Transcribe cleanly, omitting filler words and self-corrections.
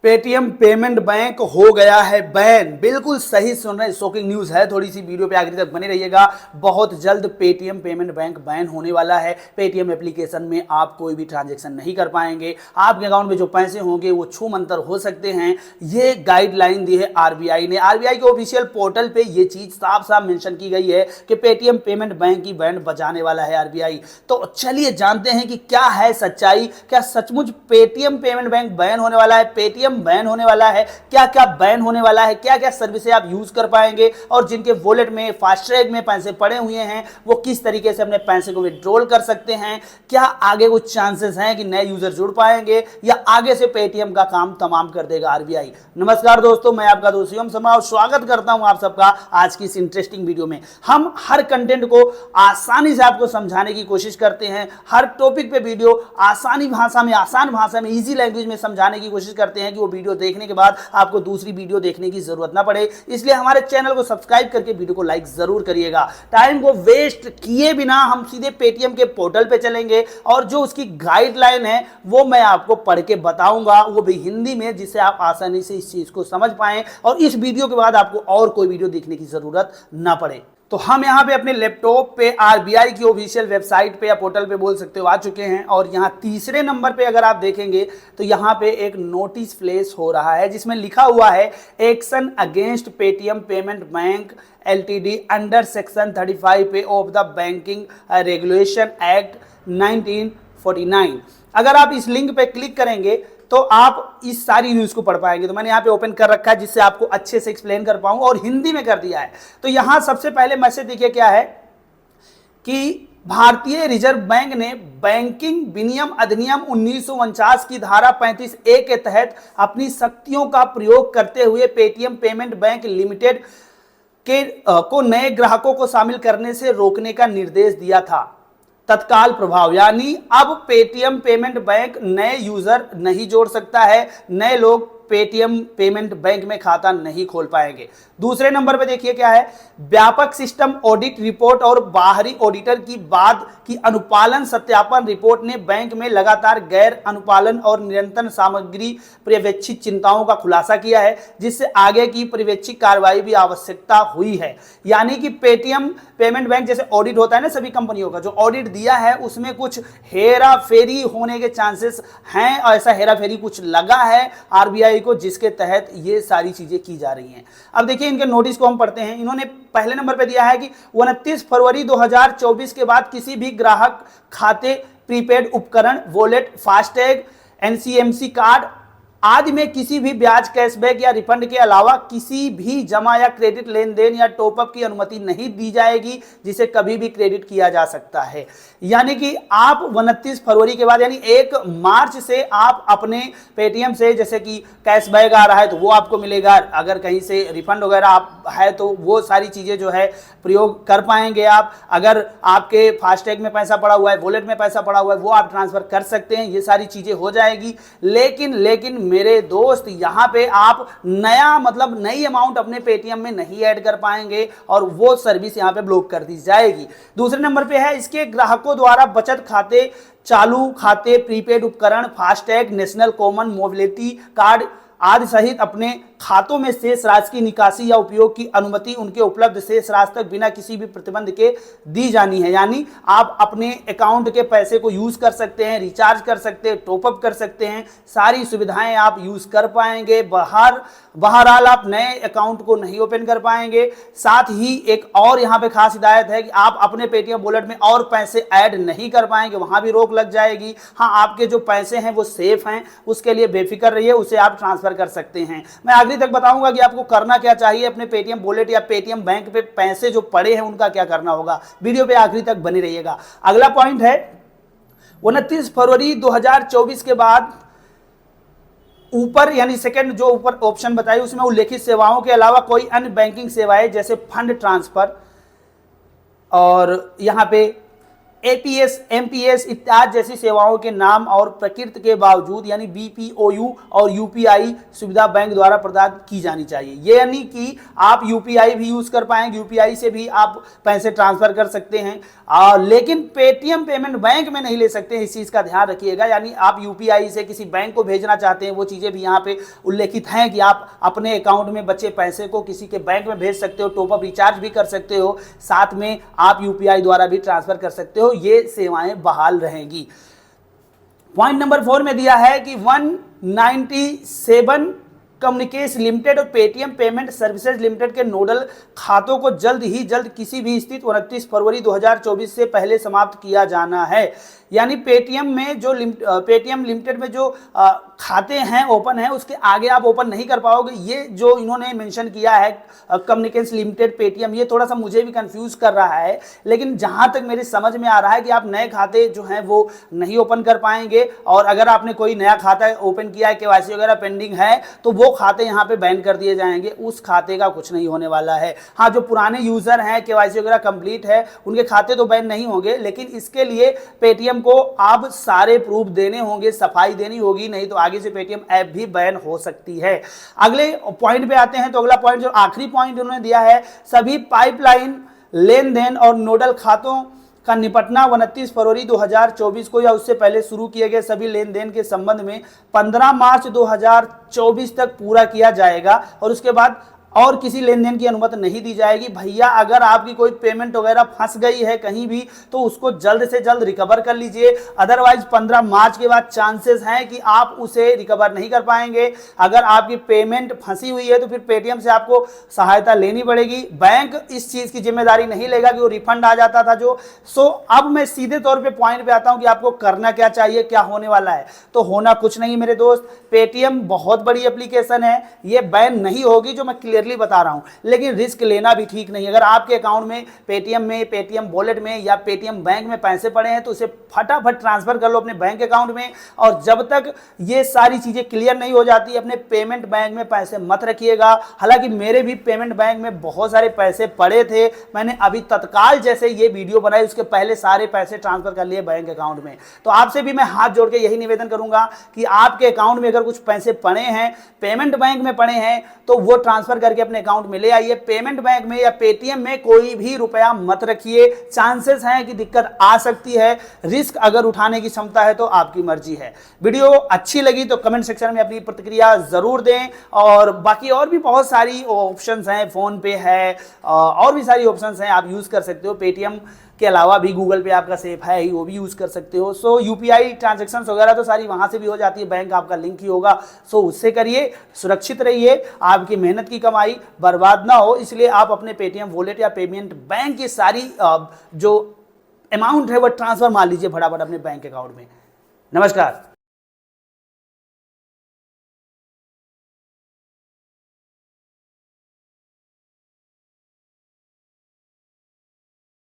Paytm payment bank हो गया है बैन। बिल्कुल सही सुन रहे हैं, शॉकिंग न्यूज है। थोड़ी सी वीडियो पे आखिर तक बने रहिएगा। बहुत जल्द पेटीएम पेमेंट बैंक बैन होने वाला है। पेटीएम एप्लीकेशन में आप कोई भी ट्रांजैक्शन नहीं कर पाएंगे। आपके अकाउंट में जो पैसे होंगे वो छू मंतर हो सकते हैं। ये गाइडलाइन दी है आरबीआई ने। आरबीआई के ऑफिशियल पोर्टल पे ये चीज साफ साफ मेंशन की गई है कि पेटीएम पेमेंट बैंक की बैंड बजाने वाला है आरबीआई। तो चलिए जानते हैं कि क्या है सच्चाई। क्या सचमुच पेटीएम पेमेंट बैंक बैन होने वाला है? पेटीएम बैन होने वाला है? क्या क्या बैन होने वाला है? क्या क्या सर्विसेज आप यूज कर पाएंगे? और जिनके वॉलेट में फास्टैग में पैसे पड़े हुए हैं वो किस तरीके से अपने पैसे को विड्रॉल कर सकते हैं? क्या आगे कुछ चांसेस हैं कि नए यूजर जुड़ पाएंगे या आगे से पेटीएम का काम तमाम कर देगा आरबीआई? नमस्कार दोस्तों, मैं आपका दोस्त शिवम शर्मा और स्वागत करता हूं आप सबका आज की इस इंटरेस्टिंग वीडियो में। हम हर कंटेंट को आसानी से आपको समझाने की कोशिश करते हैं। हर टॉपिक पे वीडियो आसानी भाषा में, आसान भाषा में, इजी लैंग्वेज में समझाने की कोशिश करते हैं कि वो वीडियो देखने के बाद आपको दूसरी वीडियो देखने की जरूरत ना पड़े। इसलिए हमारे चैनल को सब्सक्राइब करके वीडियो को लाइक जरूर करिएगा। टाइम को वेस्ट किए बिना हम सीधे पेटीएम के पोर्टल पे चलेंगे और जो उसकी गाइडलाइन है वो मैं आपको पढ़ के बताऊंगा, वो भी हिंदी में, जिससे आप आसानी से इस चीज को समझ पाएं और इस वीडियो के बाद आपको और कोई वीडियो देखने की जरूरत ना पड़े। तो हम यहाँ पे अपने लैपटॉप पे आरबीआई की ऑफिशियल वेबसाइट पे या पोर्टल पे बोल सकते हो आ चुके हैं और यहाँ तीसरे नंबर पे अगर आप देखेंगे तो यहाँ पे एक नोटिस फ्लैश हो रहा है जिसमें लिखा हुआ है action against Paytm payment bank LTD under section 35 पे of the banking regulation act 1949। अगर आप इस लिंक पे क्लिक करेंगे तो आप इस सारी न्यूज को पढ़ पाएंगे। तो मैंने यहाँ पे ओपन कर रखा है जिससे आपको अच्छे से एक्सप्लेन कर पाऊं और हिंदी में कर दिया है। तो यहां सबसे पहले मैसेज देखिए क्या है कि भारतीय रिजर्व बैंक ने बैंकिंग विनियम अधिनियम 1949 की धारा 35A के तहत अपनी शक्तियों का प्रयोग करते हुए पेटीएम पेमेंट बैंक लिमिटेड को नए ग्राहकों को शामिल करने से रोकने का निर्देश दिया था तत्काल प्रभाव। यानी अब पेटीएम पेमेंट बैंक नए यूजर नहीं जोड़ सकता है, नए लोग पेटीएम पेमेंट बैंक में खाता नहीं खोल पाएंगे। दूसरे नंबर पे देखिए क्या है, व्यापक सिस्टम ऑडिट रिपोर्ट और बाहरी ऑडिटर की बाद की अनुपालन सत्यापन रिपोर्ट ने बैंक में लगातार गैर अनुपालन और निरंतर सामग्री पर्यवेक्षित चिंताओं का खुलासा किया है, जिससे आगे की पर्यवेक्षित कार्रवाई भी आवश्यकता हुई है। यानी कि पेटीएम पेमेंट बैंक जैसे ऑडिट होता है ना सभी कंपनियों का, जो ऑडिट दिया है उसमें कुछ हेरा फेरी होने के चांसेस हैं और ऐसा हेरा फेरी कुछ लगा है आरबीआई को, जिसके तहत ये सारी चीजें की जा रही हैं। अब देखिए इनके नोटिस को हम पढ़ते हैं। इन्होंने पहले नंबर पे दिया है कि 29 फरवरी 2024 के बाद किसी भी ग्राहक खाते, प्रीपेड उपकरण, वॉलेट, फास्टैग, एनसीएमसी कार्ड आदि में किसी भी ब्याज, कैशबैक या रिफंड के अलावा किसी भी जमा या क्रेडिट लेन देन या टॉपअप की अनुमति नहीं दी जाएगी जिसे कभी भी क्रेडिट किया जा सकता है। यानी कि आप 29 फरवरी के बाद यानी 1 मार्च से आप अपने पेटीएम से जैसे कि कैशबैक आ रहा है तो वो आपको मिलेगा, अगर कहीं से रिफंड वगैरह आप है तो वो सारी चीजें जो है प्रयोग कर पाएंगे आप। अगर आपके फास्टैग में पैसा पड़ा हुआ है, वॉलेट में पैसा पड़ा हुआ है, वो आप ट्रांसफर कर सकते हैं। ये सारी चीजें हो जाएगी। लेकिन मेरे दोस्त यहाँ पे आप नया मतलब नई अमाउंट अपने पेटीएम में नहीं ऐड कर पाएंगे और वो सर्विस यहाँ पे ब्लॉक कर दी जाएगी। दूसरे नंबर पे है इसके ग्राहकों द्वारा बचत खाते, चालू खाते, प्रीपेड उपकरण, FASTag, national common mobility card आदि सहित अपने खातों में शेष राशि की निकासी या उपयोग की अनुमति उनके उपलब्ध शेष राशि तक बिना किसी भी प्रतिबंध के दी जानी है। यानी आप अपने अकाउंट के पैसे को यूज कर सकते हैं, रिचार्ज कर सकते हैं, टॉपअप कर सकते हैं, सारी सुविधाएं आप यूज कर पाएंगे। बहरहाल आप नए अकाउंट को नहीं ओपन कर पाएंगे। साथ ही एक और यहाँ पे खास हिदायत है कि आप अपने पेटीएम वॉलेट में और पैसे ऐड नहीं कर पाएंगे, वहां भी रोक लग जाएगी। हाँ, आपके जो पैसे हैं वो सेफ हैं, उसके लिए बेफिक्र रहिए, उसे आप ट्रांसफर कर सकते हैं। मैं आखिरी तक बताऊंगा कि आपको करना क्या चाहिए, अपने पेटीएम वॉलेट या पेटीएम बैंक पे पैसे जो पड़े हैं उनका क्या करना होगा। वीडियो पे आखिरी तक बने रहिएगा। अगला पॉइंट है 29 फरवरी 2024 के बाद ऊपर यानी सेकंड जो ऊपर ऑप्शन बताई उसमें उल्लेखित सेवाओं के अलावा कोई अन्य बैंकिंग सेवाएं जैसे फंड ट्रांसफर और यहाँ पे एपीएस, एमपीएस इत्यादि जैसी सेवाओं के नाम और प्रकृति के बावजूद यानी बीपीओयू और यूपीआई सुविधा बैंक द्वारा प्रदान की जानी चाहिए। ये यानी कि आप यूपीआई भी यूज कर पाएंगे, यूपीआई से भी आप पैसे ट्रांसफर कर सकते हैं, लेकिन पेटीएम पेमेंट बैंक में नहीं ले सकते हैं, इस चीज का ध्यान रखिएगा। यानी आप यूपीआई से किसी बैंक को भेजना चाहते हैं, वो चीजें भी यहाँ पे उल्लेखित हैं कि आप अपने अकाउंट में बचे पैसे को किसी के बैंक में भेज सकते हो, टॉप अप रिचार्ज भी कर सकते हो, साथ में आप यूपीआई द्वारा भी ट्रांसफर कर सकते हो। ये सेवाएं बहाल रहेंगी। पॉइंट नंबर 4 में दिया है कि 197 कम्युनिकेशन लिमिटेड और पेटीएम पेमेंट सर्विसेज लिमिटेड के नोडल खातों को जल्द ही जल्द किसी भी स्थिति 29 फरवरी 2024 से पहले समाप्त किया जाना है। यानी पेटीएम में जो पेटीएम लिमिटेड में जो खाते हैं ओपन है, उसके आगे आप ओपन नहीं कर पाओगे। ये जो इन्होंने मेंशन किया है कम्युनिकेशन लिमिटेड पेटीएम, ये थोड़ा सा मुझे भी कंफ्यूज कर रहा है, लेकिन जहां तक मेरी समझ में आ रहा है कि आप नए खाते जो हैं वो नहीं ओपन कर पाएंगे, और अगर आपने कोई नया खाता ओपन किया है, केवाईसी वगैरह पेंडिंग है, तो वो खाते यहाँ पे बैन कर दिए जाएंगे। उस खाते का कुछ नहीं होने वाला है। हाँ, जो पुराने यूजर हैं, केवाईसी वगैरह कंप्लीट है, उनके खाते तो बैन नहीं होंगे, लेकिन इसके लिए पेटीएम को आप सारे प्रूफ देने होंगे, सफाई देनी होगी, नहीं तो आगे से पेटीएम ऐप भी बैन हो सकती है। अगले पॉइंट पे आते हैं। तो अगला पॉइंट जो आखिरी पॉइंट उन्होंने दिया है, सभी पाइपलाइन लेन देन और नोडल खातों का निपटना 29 फरवरी 2024 को या उससे पहले शुरू किए गए सभी लेन देन के संबंध में 15 मार्च 2024 तक पूरा किया जाएगा, और उसके बाद और किसी लेन देन की अनुमति नहीं दी जाएगी। भैया, अगर आपकी कोई पेमेंट वगैरह फंस गई है कहीं भी, तो उसको जल्द से जल्द रिकवर कर लीजिए। अदरवाइज 15 मार्च के बाद चांसेस हैं कि आप उसे रिकवर नहीं कर पाएंगे। अगर आपकी पेमेंट फंसी हुई है तो फिर पेटीएम से आपको सहायता लेनी पड़ेगी। बैंक इस चीज की जिम्मेदारी नहीं लेगा कि वो रिफंड आ जाता था जो। अब मैं सीधे तौर पर पॉइंट पे आता हूं कि आपको करना क्या चाहिए, क्या होने वाला है। तो होना कुछ नहीं मेरे दोस्त, पेटीएम बहुत बड़ी एप्लीकेशन है, ये बैन नहीं होगी, जो मैं क्लियरली बता रहा हूं, लेकिन रिस्क लेना भी ठीक नहीं। अगर आपके अकाउंट में पेटीएम वॉलेट में या पेटीएम बैंक में पैसे पड़े हैं तो उसे फटाफट ट्रांसफर कर लो अपने बैंक अकाउंट में, और जब तक ये सारी चीजें क्लियर नहीं हो जाती अपने पेमेंट बैंक में पैसे मत रखिएगा। हालांकि मेरे भी पेमेंट बैंक में बहुत सारे पैसे पड़े थे, मैंने अभी तत्काल जैसे ये वीडियो बनाई उसके पहले सारे पैसे ट्रांसफर कर लिए बैंक अकाउंट में। तो आपसे भी मैं हाथ जोड़ के यही निवेदन करूंगा कि आपके अकाउंट में अगर कुछ पैसे पड़े हैं, पेमेंट बैंक में पड़े हैं, तो वो ट्रांसफर करके अपने अकाउंट में ले आइए। पेमेंट बैंक में या पेटीएम में कोई भी रुपया मत रखिए, चांसेस हैं कि दिक्कत आ सकती है। रिस्क अगर उठाने की क्षमता है तो आपकी मर्जी है। वीडियो अच्छी लगी तो कमेंट सेक्शन में अपनी प्रतिक्रिया जरूर दें, और बाकी और भी बहुत सारी ऑप्शंस हैं, फोन पे है और भी सारी ऑप्शंस हैं, आप यूज कर सकते हो। पेटीएम के अलावा भी गूगल पे आपका सेफ है ही, वो भी यूज कर सकते हो। सो यूपीआई ट्रांजैक्शंस वगैरह तो सारी वहां से भी हो जाती है, बैंक आपका लिंक ही होगा। सो उससे करिए, सुरक्षित रहिए, आपकी मेहनत की कमाई बर्बाद ना हो, इसलिए आप अपने पेटीएम वॉलेट या पेमेंट बैंक की सारी जो अमाउंट है वो ट्रांसफर मार लीजिए फटाफट अपने बैंक अकाउंट में। नमस्कार।